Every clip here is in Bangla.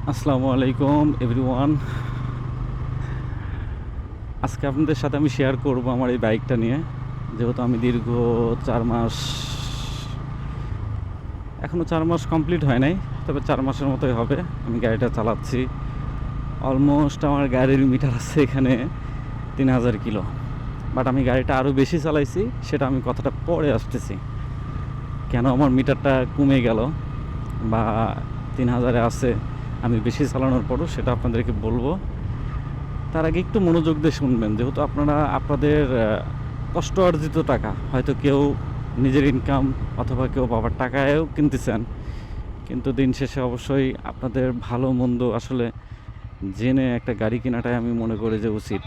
আসসালামু আলাইকুম এভরিওয়ান। আজকে আপনাদের সাথে আমি শেয়ার করব আমার এই বাইকটা নিয়ে। যেহেতু আমি দীর্ঘ 4 মাস, এখনও 4 মাস কমপ্লিট হয় নাই, তবে 4 মাসের মতোই হবে আমি গাড়িটা চালাচ্ছি। অলমোস্ট আমার গাড়ির মিটার আছে এখানে 3000 কিলো। বাট আমি গাড়িটা আরও বেশি চালাইছি, সেটা আমি কথাটা পরে আসতেছি। কেন আমার মিটারটা কমে গেল বা 3000-এ আছে আমি বেশি চালানোর পরও, সেটা আপনাদেরকে বলবো। তার আগে একটু মনোযোগ দিয়ে শুনবেন, যেহেতু আপনারা আপনাদের কষ্ট অর্জিত টাকা, হয়তো কেউ নিজের ইনকাম অথবা কেউ বাবার টাকায়ও কিনতেছেন, কিন্তু দিন শেষে অবশ্যই আপনাদের ভালো মন্দ আসলে জেনে একটা গাড়ি কেনাটাই আমি মনে করি যে উচিত।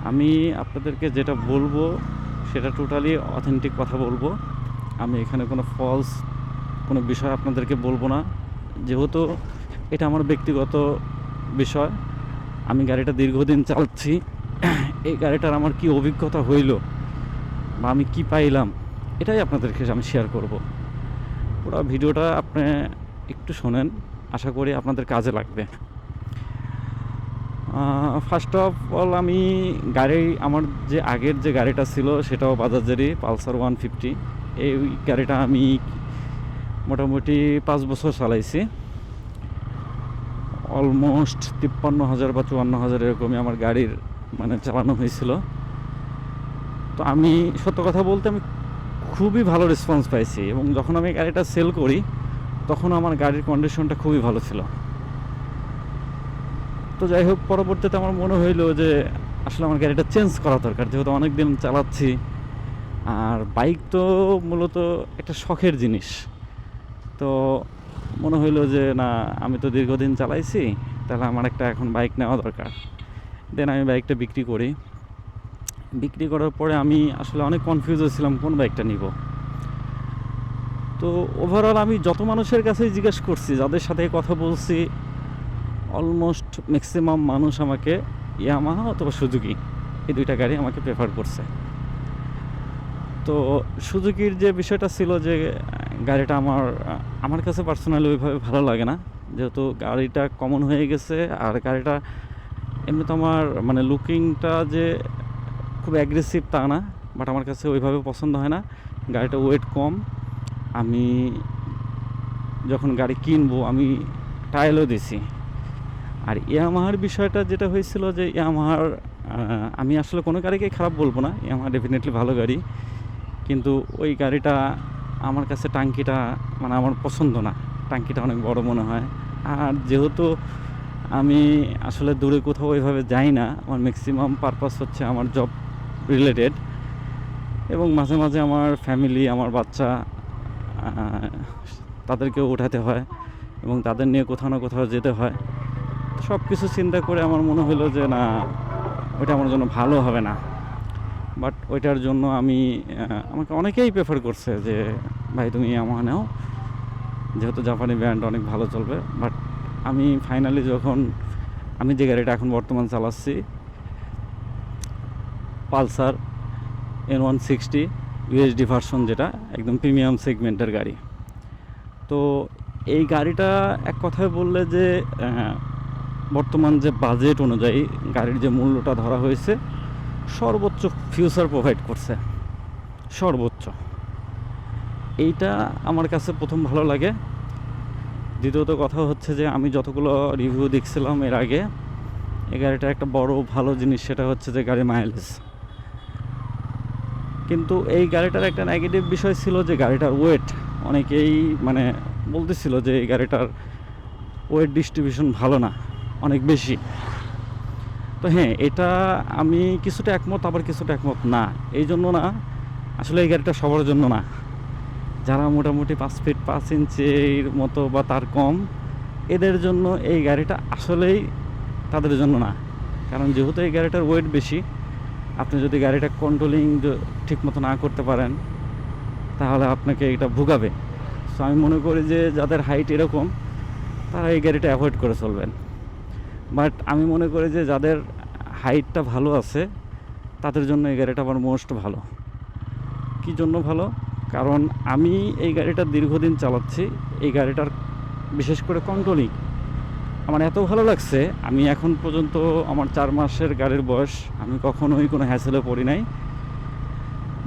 আমি আপনাদেরকে যেটা বলবো সেটা টোটালি অথেন্টিক কথা বলবো। আমি এখানে কোনো ফলস কোনো বিষয় আপনাদেরকে বলবো না, যেহেতু এটা আমার ব্যক্তিগত বিষয়। আমি গাড়িটা দীর্ঘদিন চালাচ্ছি, এই গাড়িটার আমার কি অভিজ্ঞতা হইল বা আমি কি পাইলাম, এটাই আপনাদেরকে আমি শেয়ার করব। পুরো ভিডিওটা আপনি একটু শোনেন, আশা করি আপনাদের কাজে লাগবে। ফার্স্ট অফ অল, আমি আমার যে আগের যে গাড়িটা ছিল সেটাও বাজাজেরই পালসার 150। এই গাড়িটা আমি মোটামুটি 5 বছর চালাইছি। অলমোস্ট 53,000 বা 54,000 এরকমই আমার গাড়ির মানে চালানো হয়েছিল। তো আমি সত্য কথা বলতে আমি খুবই ভালো রেসপন্স পাইছি, এবং যখন আমি গাড়িটা সেল করি তখন আমার গাড়ির কন্ডিশনটা খুবই ভালো ছিল। তো যাই হোক, পরবর্তীতে আমার মনে হইলো যে আসলে আমার গাড়িটা চেঞ্জ করা দরকার, যেহেতু অনেক দিন চালাচ্ছি। আর বাইক তো মূলত একটা শখের জিনিস। তো মনে হইলো যে না, আমি তো দীর্ঘদিন চালাইছি, তাহলে আমার একটা এখন বাইক নেওয়া দরকার। দেন আমি বাইকটা বিক্রি করি। বিক্রি করার পরে আমি আসলে অনেক কনফিউজ হয়েছিলাম কোন বাইকটা নিব। তো ওভারঅল আমি যত মানুষের কাছেই জিজ্ঞেস করছি, যাদের সাথে কথা বলছি, অলমোস্ট ম্যাক্সিমাম মানুষ আমাকে ইয়ামাহা অথবা সুজুকি, এই দুইটা গাড়ি আমাকে প্রেফার করছে। তো সুজুকির যে বিষয়টা ছিল যে গাড়িটা আমার কাছে পার্সোনালি ওইভাবে ভালো লাগে না, যেহেতু গাড়িটা কমন হয়ে গেছে। আর গাড়িটা এমনি তো আমার মানে লুকিংটা যে খুব অ্যাগ্রেসিভ তা না, বাট আমার কাছে ওইভাবে পছন্দ হয় না। গাড়িটা ওয়েট কম। আমি যখন গাড়ি কিনবো আমি ট্রায়ালও দিছি। আর ইয়ামাহার বিষয়টা যেটা হয়েছিল যে ইয়ামাহার, আমি আসলে কোনো গাড়িকে খারাপ বলবো না, ইয়ামাহা ডেফিনেটলি ভালো গাড়ি, কিন্তু ওই গাড়িটা আমার কাছে টাঙ্কিটা মানে আমার পছন্দ না। টাঙ্কিটা অনেক বড় মনে হয়। আর যেহেতু আমি আসলে দূরে কোথাও ওইভাবে যাই না, আমার ম্যাক্সিমাম পারপাস হচ্ছে আমার জব রিলেটেড, এবং মাঝে মাঝে আমার ফ্যামিলি, আমার বাচ্চা, তাদেরকেও উঠাতে হয় এবং তাদের নিয়ে কোথাও না কোথাও যেতে হয়। সব কিছু চিন্তা করে আমার মনে হলো যে না, ওইটা আমার জন্য ভালো হবে না। বাট ওইটার জন্য আমাকে অনেকেই প্রেফার করছে যে ভাই তুমি ইয়ামাহা নাও, যেহেতু জাপানি ব্র্যান্ড অনেক ভালো চলবে। বাট আমি ফাইনালি যখন আমি যে গাড়িটা এখন বর্তমান চালাচ্ছি, পালসার N160 ইউএসডি ভার্সন, যেটা একদম প্রিমিয়াম সেগমেন্টের গাড়ি। তো এই গাড়িটা এক কথায় বললে যে বর্তমান যে বাজেট অনুযায়ী গাড়ির যে মূল্যটা ধরা হয়েছে, সর্বোচ্চ ফিউচার প্রোভাইড করছে, সর্বোচ্চ। এইটা আমার কাছে প্রথম ভালো লাগে। দ্বিতীয়ত কথা হচ্ছে যে আমি যতগুলো রিভিউ দেখছিলাম এর আগে, এই গাড়িটার একটা বড় ভালো জিনিস সেটা হচ্ছে যে গাড়ির মাইলেজ। কিন্তু এই গাড়িটার একটা নেগেটিভ বিষয় ছিল যে গাড়িটার ওয়েট, অনেকেই মানে বলতেছিল যে এই গাড়িটার ওয়েট ডিস্ট্রিবিউশন ভালো না, অনেক বেশি। তো হ্যাঁ, এটা আমি কিছুটা একমত, আবার কিছুটা একমত না। এই জন্য না, আসলে এই গাড়িটা সবার জন্য না। যারা মোটামুটি 5 ফিট 5 ইঞ্চির মতো বা তার কম, এদের জন্য এই গাড়িটা আসলেই তাদের জন্য না। কারণ যেহেতু এই গাড়িটার ওয়েট বেশি, আপনি যদি গাড়িটা কন্ট্রোলিং ঠিক মতো না করতে পারেন, তাহলে আপনাকে এটা ভোগাবে। সো আমি মনে করি যে যাদের হাইট এরকম, তারা এই গাড়িটা অ্যাভয়েড করে চলবেন। বাট আমি মনে করি যে যাদের হাইটটা ভালো আছে, তাদের জন্য এই গাড়িটা আমার মোস্ট ভালো। কী জন্য ভালো? কারণ আমি এই গাড়িটা দীর্ঘদিন চালাচ্ছি। এই গাড়িটার বিশেষ করে কন্ট্রোলিং আমার এত ভালো লাগছে। আমি এখন পর্যন্ত আমার 4 মাসের গাড়ির বয়স, আমি কখনোই কোনো হ্যাসেলে পড়ি নাই।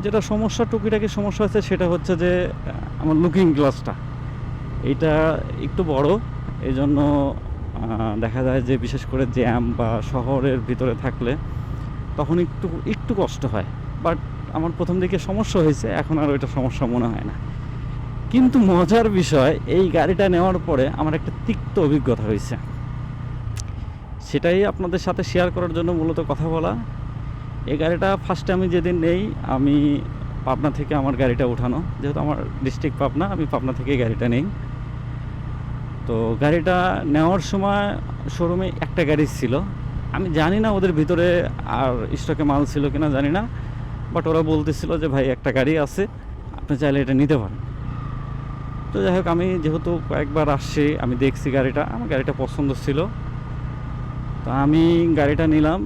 যেটা সমস্যা, টুকিটাকি সমস্যা আছে, সেটা হচ্ছে যে আমার লুকিং গ্লাসটা এইটা একটু বড়। এই জন্য দেখা যায় যে বিশেষ করে জ্যাম বা শহরের ভিতরে থাকলে তখন একটু একটু কষ্ট হয়। বাট আমার প্রথম দিকে সমস্যা হয়েছে, এখন আর ওইটা সমস্যা মনে হয় না। কিন্তু মজার বিষয়, এই গাড়িটা নেওয়ার পরে আমার একটা তিক্ত অভিজ্ঞতা হয়েছে, সেটাই আপনাদের সাথে শেয়ার করার জন্য মূলত কথা বলা। এই গাড়িটা ফার্স্টে আমি যেদিন নেই, আমি পাবনা থেকে আমার গাড়িটা উঠানো, যেহেতু আমার ডিস্ট্রিক্ট পাবনা, আমি পাবনা থেকে গাড়িটা নেই। তো গাড়িটা নেওয়ার সময় শোরুমে একটা গাড়ি ছিল, আমি জানি না ওদের ভিতরে আর স্টকে মাল ছিল কিনা জানি না, বাট ওরা বলতেছিল যে ভাই একটা গাড়ি আছে, আপনি চাইলে এটা নিতে পারেন। তো যাই হোক, আমি যেহেতু কয়েকবার আসছি, আমি দেখছি গাড়িটা, আমার গাড়িটা পছন্দ ছিল, তো আমি গাড়িটা নিলাম।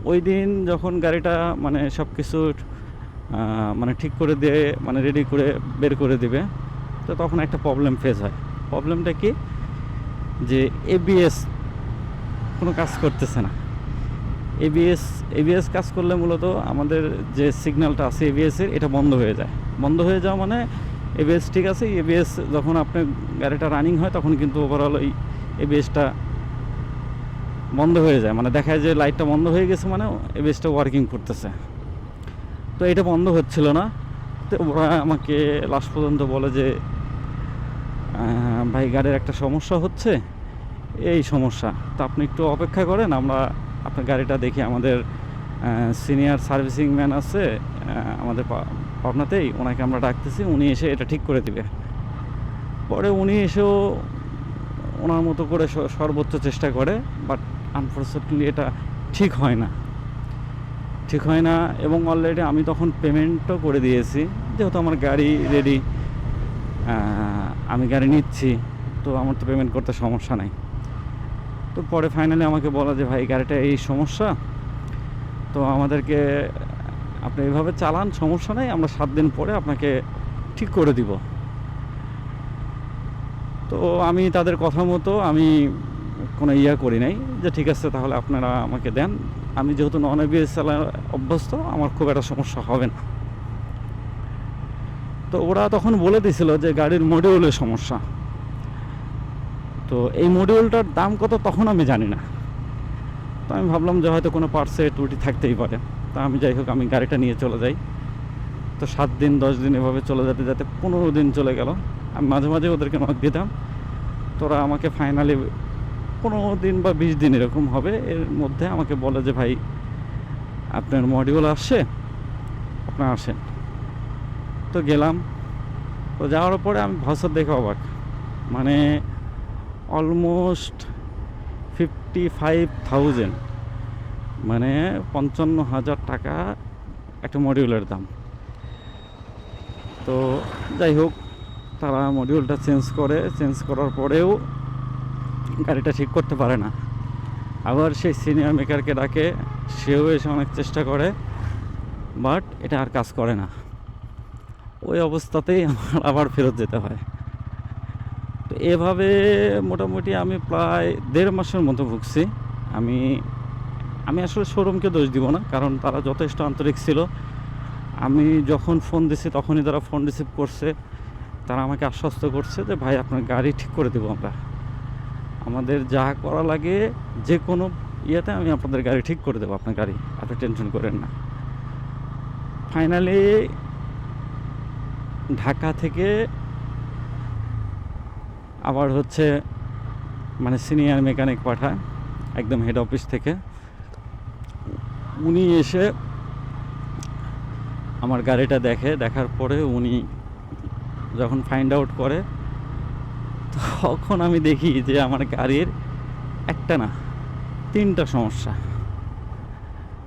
ওই দিন যখন গাড়িটা মানে সব কিছু মানে ঠিক করে দিয়ে, মানে রেডি করে বের করে দিবে, তো তখন একটা প্রবলেম ফেস হয়। প্রবলেমটা কি, যে এবিএস কোনো কাজ করতেছে না। এবিএস কাজ করলে মূলত আমাদের যে সিগন্যালটা আছে এবিএসের, এটা বন্ধ হয়ে যায়। বন্ধ হয়ে যাওয়া মানে এবিএস ঠিক আছে, এবিএস যখন আপনার গাড়িটা রানিং হয় তখন কিন্তু ওভারঅল ওই এবিএসটা বন্ধ হয়ে যায়, মানে দেখা যায় যে লাইটটা বন্ধ হয়ে গেছে, মানে এবিএসটা ওয়ার্কিং করতেছে। তো এটা বন্ধ হচ্ছিল না। তো ওরা আমাকে লাস্ট পর্যন্ত বলে যে ভাই গাড়ির একটা সমস্যা হচ্ছে, এই সমস্যা, তো আপনি একটু অপেক্ষা করেন, আমরা আপনার গাড়িটা দেখি, আমাদের সিনিয়র সার্ভিসিং ম্যান আছে আমাদের পাবনাতেই, ওনাকে আমরা ডাকতেছি, উনি এসে এটা ঠিক করে দিবে। পরে উনি এসেও ওনার মতো করে সর্বোচ্চ চেষ্টা করে, বাট আনফর্চুনেটলি এটা ঠিক হয় না, এবং অলরেডি আমি তখন পেমেন্টও করে দিয়েছি, যেহেতু আমার গাড়ি রেডি, আমি গাড়ি নিচ্ছি, তো আমার তো পেমেন্ট করতে সমস্যা নাই। তো পরে ফাইনালি আমাকে বলা যে ভাই গাড়িটা এই সমস্যা, তো আমাদেরকে আপনি এইভাবে চালান, সমস্যা নাই, আমরা 7 দিন পরে আপনাকে ঠিক করে দিব। তো আমি তাদের কথা মতো আমি কোনো করি নাই, যে ঠিক আছে তাহলে আপনারা আমাকে দেন, আমি যেহেতু নন এবিএস চালা অভ্যস্ত, আমার খুব একটা সমস্যা হবে না। তো ওরা তখন বলে দিছিল যে গাড়ির মডিউলের সমস্যা। তো এই মডিউলটার দাম কত তখন আমি জানি না, তো আমি ভাবলাম যে হয়তো কোনো পার্টসে ত্রুটি থাকতেই পারে। তা আমি যাই হোক, আমি গাড়িটা নিয়ে চলে যাই। তো 7 দিন 10 দিন এভাবে চলে যেতে যেতে 15 দিন চলে গেল। আমি মাঝে মাঝে ওদেরকে নক দিতাম, তোরা আমাকে ফাইনালি 15 দিন বা 20 দিন এরকম হবে, এর মধ্যে আমাকে বলে যে ভাই আপনার মডিউল আসছে, আপনার আসেন। তো গেলাম, তো যাওয়ার পরে আমি ভাষা দেখে অবাক, মানে অলমোস্ট 55,000, মানে 55,000 টাকা একটা মডিউলের দাম। তো যাই হোক, তারা মডিউলটা চেঞ্জ করার পরেও গাড়িটা ঠিক করতে পারে না। আবার সেই সিনিয়র মেকারকে ডাকে, সেও এসে অনেক চেষ্টা করে, বাট এটা আর কাজ করে না। ওই অবস্থাতেই আমার আবার ফেরত যেতে হয়। তো এভাবে মোটামুটি আমি প্রায় 1.5 মাসের মতো ভুগছি। আমি আসলে শোরুমকে দোষ দিব না, কারণ তারা যথেষ্ট আন্তরিক ছিল। আমি যখন ফোন দিছি তখনই তারা ফোন রিসিভ করছে, তারা আমাকে আশ্বস্ত করছে যে ভাই আপনার গাড়ি ঠিক করে দেবো আমরা, আমাদের যা করা লাগে যে কোনো ইয়েতে আমি আপনাদের গাড়ি ঠিক করে দেবো, আপনার গাড়ি আপনি টেনশন করেন না। ফাইনালি ঢাকা থেকে আবার হচ্ছে মানে সিনিয়র মেকানিক পাঠায় একদম হেড অফিস থেকে। উনি এসে আমার গাড়িটা দেখার পরে উনি যখন ফাইন্ড আউট করে, তখন আমি দেখি যে আমার গাড়ির একটা না 3টা সমস্যা,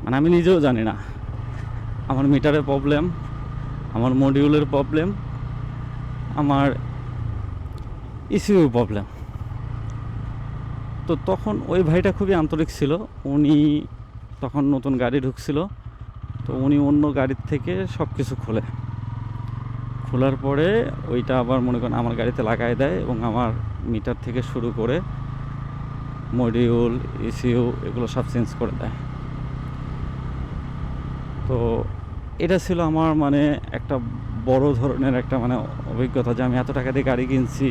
মানে আমি নিজেও জানি না। আমার মিটারের প্রবলেম, আমার মডিউলের প্রবলেম, আমার ইসিউর প্রবলেম। তো তখন ওই ভাইটা খুবই আন্তরিক ছিল, উনি তখন নতুন গাড়ি ঢুকছিল, তো উনি অন্য গাড়ির থেকে সব কিছু খোলার পরে ওইটা আবার মনে করেন আমার গাড়িতে লাগাই দেয় এবং আমার মিটার থেকে শুরু করে মডিউল, ইসিইউ এগুলো সব চেঞ্জ করে দেয়। তো এটা ছিল আমার মানে একটা বড় ধরনের একটা মানে অভিজ্ঞতা যে আমি এত টাকা দিয়ে গাড়ি কিনছি,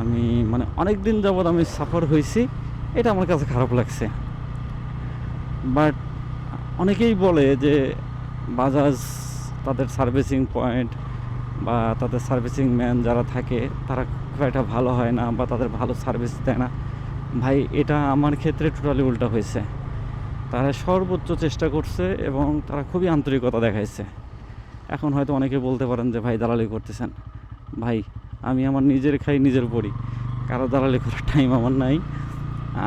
আমি মানে অনেক দিন যাবৎ আমি সাফার হয়েছি, এটা আমার কাছে খারাপ লাগছে। বাট অনেকেই বলে যে বাজাজ তাদের সার্ভিসিং পয়েন্ট বা তাদের সার্ভিসিং ম্যান যারা থাকে তারা খুব একটা ভালো হয় না বা তাদের ভালো সার্ভিস দেয় না। ভাই এটা আমার ক্ষেত্রে টোটালি উল্টা হয়েছে। তারা সর্বোচ্চ চেষ্টা করছে এবং তারা খুবই আন্তরিকতা দেখাইছে। এখন হয়তো অনেকে বলতে পারেন যে ভাই দালালি করতেছেন। ভাই আমি আমার নিজের খাই নিজের পড়ি, কারো দালালি করার টাইম আমার নাই,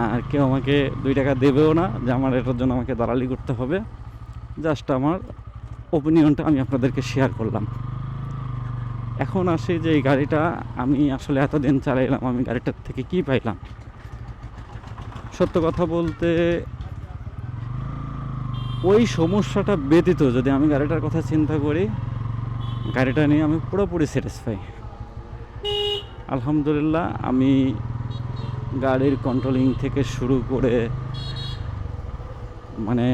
আর কেউ আমাকে 2 টাকা দেবেও না যে আমার এটার জন্য আমাকে দালালি করতে হবে। জাস্ট আমার ওপিনিয়নটা আমি আপনাদেরকে শেয়ার করলাম। এখন আসি যে এই গাড়িটা আমি আসলে এতদিন চালাইলাম, আমি গাড়িটার থেকে কী পাইলাম। সত্য কথা বলতে ওই সমস্যাটা ব্যতীত যদি আমি গাড়িটার কথা চিন্তা করি, গাড়িটা নিয়ে আমি পুরোপুরি স্যাটিসফাই। আলহামদুলিল্লাহ, আমি গাড়ির কন্ট্রোলিং থেকে শুরু করে মানে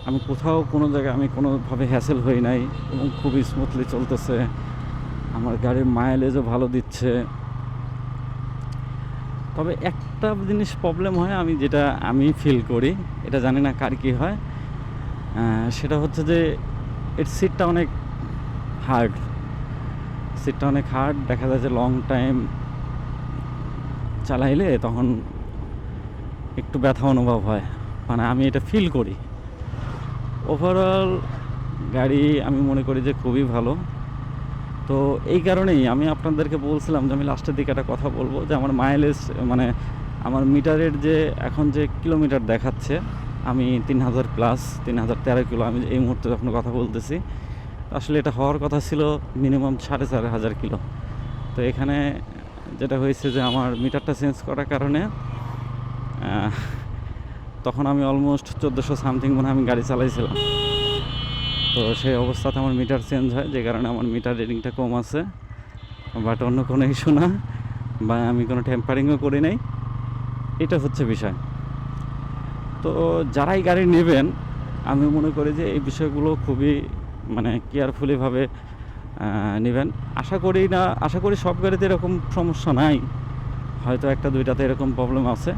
আমি কোথাও কোনো জায়গায় আমি কোনোভাবে হ্যাসেল হই নাই এবং খুবই স্মুথলি চলতেছে। আমার গাড়ির মাইলেজও ভালো দিচ্ছে। তবে একটা জিনিস প্রবলেম হয়, যেটা আমি ফিল করি, এটা জানি না কার কী হয়, সেটা হচ্ছে যে এর সিটটা অনেক হার্ড। দেখা যায় যে লং টাইম চালাইলে তখন একটু ব্যথা অনুভব হয়, মানে আমি এটা ফিল করি। ওভারঅল গাড়ি আমি মনে করি যে খুবই ভালো। তো এই কারণেই আমি আপনাদেরকে বলছিলাম যে আমি লাস্টের দিকে একটা কথা বলবো যে আমার মাইলেজ মানে আমার মিটারের যে এখন যে কিলোমিটার দেখাচ্ছে, আমি 3000 প্লাস 3013 কিলো আমি এই মুহূর্তে যখন কথা বলতেছি। আসলে এটা হওয়ার কথা ছিল মিনিমাম 4500 কিলো। তো এখানে যেটা হয়েছে যে আমার মিটারটা চেঞ্জ করার কারণে তখন আমি অলমোস্ট 1400 সামথিং মনে আমি গাড়ি চালাইছিলাম। তো সেই অবস্থাতে আমার মিটার চেঞ্জ হয়, যে কারণে আমার মিটার রিডিংটা কম আছে। বাট অন্য কোনো ইস্যু না, বা আমি কোনো টেম্পারিংও করি নাই, এটা হচ্ছে বিষয়। তো যারাই গাড়ি নেবেন আমি মনে করি যে এই বিষয়গুলো খুবই মানে কেয়ারফুলিভাবে নেবেন। আশা করি সব গাড়িতে এরকম সমস্যা নাই, হয়তো 1-2টাতে এরকম প্রবলেম আছে।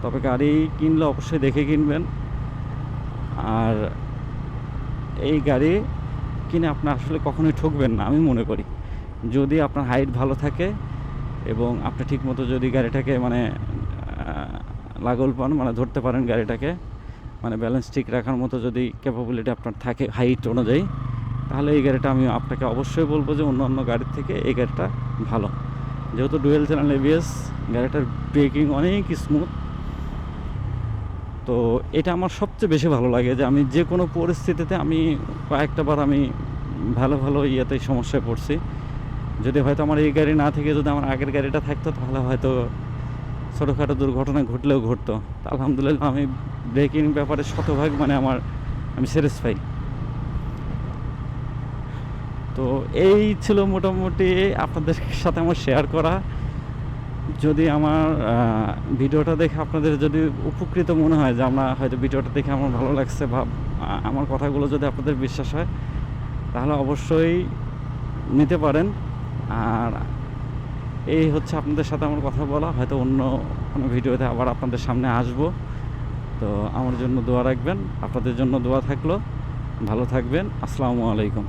তবে গাড়ি কিনলে অবশ্যই দেখে কিনবেন। আর এই গাড়ি কিনে আপনার আসলে কখনোই ঠকবেন না আমি মনে করি, যদি আপনার হাইট ভালো থাকে এবং আপনি ঠিকমতো যদি গাড়িটাকে মানে লাগল পান, মানে ধরতে পারেন গাড়িটাকে, মানে ব্যালেন্স ঠিক রাখার মতো যদি ক্যাপাবিলিটি আপনার থাকে হাইট অনুযায়ী, তাহলে এই গাড়িটা আমি আপনাকে অবশ্যই বলবো যে অন্য গাড়ির থেকে এই গাড়িটা ভালো। যেহেতু ডুয়েল চ্যানেল এবিএস, গাড়িটার ব্রেকিং অনেক স্মুথ। তো এটা আমার সবচেয়ে বেশি ভালো লাগে যে আমি যে কোনো পরিস্থিতিতে আমি কয়েকটা বার আমি ভালো ইয়েতে সমস্যায় পড়ছি। যদি হয়তো আমার এই গাড়ি না থেকে যদি আমার আগের গাড়িটা থাকতো, তাহলে হয়তো ছোটোখাটো দুর্ঘটনা ঘটলেও ঘটতো। আলহামদুলিল্লাহ আমি ব্রেকিং ব্যাপারে শতভাগ মানে আমি স্যাটিসফাই। তো এই ছিল মোটামুটি আপনাদের সাথে আমার শেয়ার করা। যদি আমার ভিডিওটা দেখে আপনাদের যদি উপকৃত মনে হয়, যে হয়তো ভিডিওটা দেখে আমার ভালো লাগছে বা আমার কথাগুলো যদি আপনাদের বিশ্বাস হয়, তাহলে অবশ্যই নিতে পারেন। আর এই হচ্ছে আপনাদের সাথে আমার কথা বলা, হয়তো অন্য কোনো ভিডিওতে আবার আপনাদের সামনে আসব। তো আমার জন্য দোয়া রাখবেন, আপনাদের জন্য দোয়া থাকলো। ভালো থাকবেন। আসসালামু আলাইকুম।